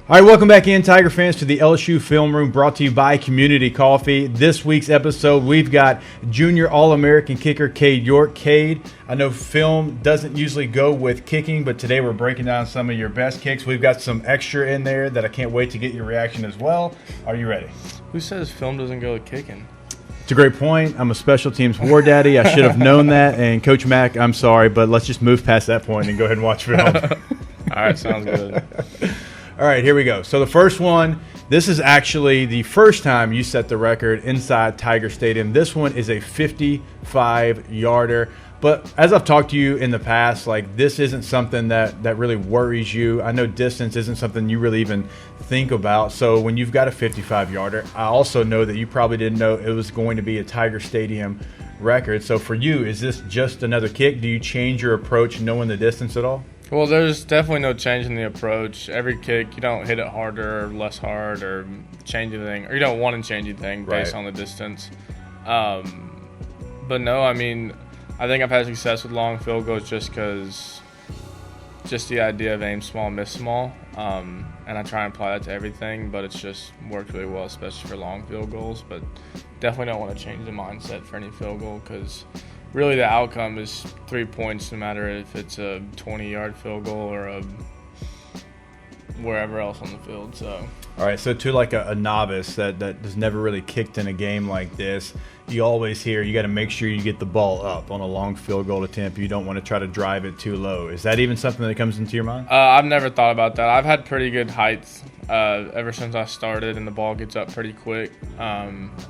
All right, welcome back in, Tiger fans, to the LSU Film Room, brought to you by Community Coffee. This week's episode, we've got junior All-American kicker Cade York. Cade, I know film doesn't usually go with kicking, but today we're breaking down some of your best kicks. We've got some extra in there that I can't wait to get your reaction as well. Are you ready? Who says film doesn't go with kicking? It's a great point. I'm a special teams war daddy. I should have known that. And Coach Mack, I'm sorry, but let's just move past that point and go ahead and watch film. All right, sounds good. All right, here we go. So the first one, this is actually the first time you set the record inside Tiger Stadium. This one is a 55-yarder. But as I've talked to you in the past, like, this isn't something that really worries you. I know distance isn't something you really even think about. So when you've got a 55-yarder, I also know that you probably didn't know it was going to be a Tiger Stadium record. So for you, is this just another kick? Do you change your approach knowing the distance at all? Well, there's definitely no change in the approach. Every kick, you don't hit it harder or less hard or change anything, or you don't want to change anything based on the distance. But no, I mean, I think I've had success with long field goals just the idea of aim small, miss small, and I try and apply that to everything, but it's just worked really well, especially for long field goals. But definitely don't want to change the mindset for any field goal, because really the outcome is 3 points, no matter if it's a 20-yard field goal or a wherever else on the field. So, all right, so to like a novice that has never really kicked in a game like this, you always hear you got to make sure you get the ball up on a long field goal attempt. You don't want to try to drive it too low. Is that even something that comes into your mind? I've never thought about that. I've had pretty good height ever since I started, and the ball gets up pretty quick.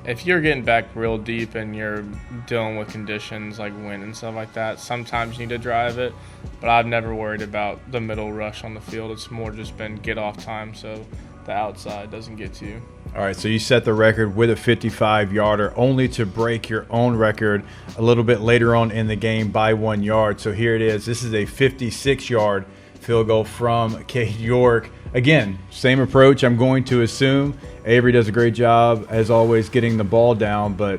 If you're getting back real deep and you're dealing with conditions like wind and stuff like that, sometimes you need to drive it, but I've never worried about the middle rush on the field. It's more just been get off time so the outside doesn't get to you. All right, so you set the record with a 55-yarder, only to break your own record a little bit later on in the game by 1 yard. So here it is. This is a 56-yard field goal from Cade York. Again, same approach, I'm going to assume. Avery does a great job, as always, getting the ball down, but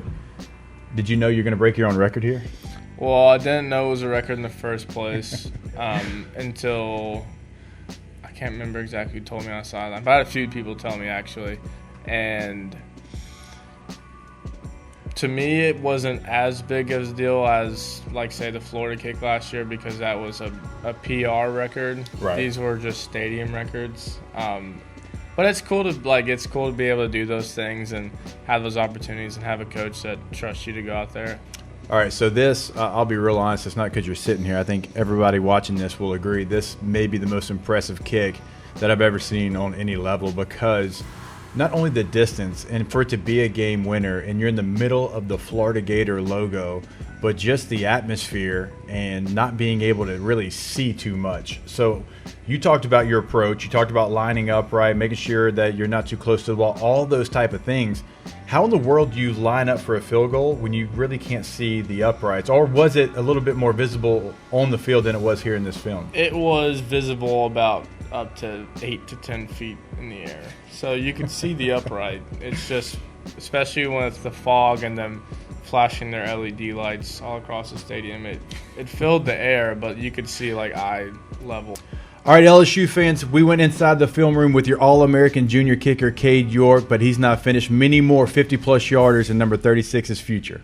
did you know you're going to break your own record here? Well, I didn't know it was a record in the first place until I can't remember exactly who told me on the sideline, but I had a few people tell me, actually. And to me, it wasn't as big of a deal as, like, say, the Florida kick last year, because that was a PR record. Right. These were just stadium records. But it's cool to be able to do those things and have those opportunities and have a coach that trusts you to go out there. All right, so this, I'll be real honest, it's not because you're sitting here. I think everybody watching this will agree this may be the most impressive kick that I've ever seen on any level, because not only the distance, and for it to be a game winner, and you're in the middle of the Florida Gator logo, but just the atmosphere and not being able to really see too much. So you talked about your approach. You talked about lining up right, making sure that you're not too close to the ball, all those type of things. How in the world do you line up for a field goal when you really can't see the uprights? Or was it a little bit more visible on the field than it was here in this film? It was visible about up to 8 to 10 feet in the air. So you could see the upright. It's just, especially when it's the fog and them flashing their LED lights all across the stadium, it filled the air, but you could see like eye level. All right, LSU fans, we went inside the film room with your All-American junior kicker, Cade York, but he's not finished. Many more 50-plus yarders, and number 36 is future.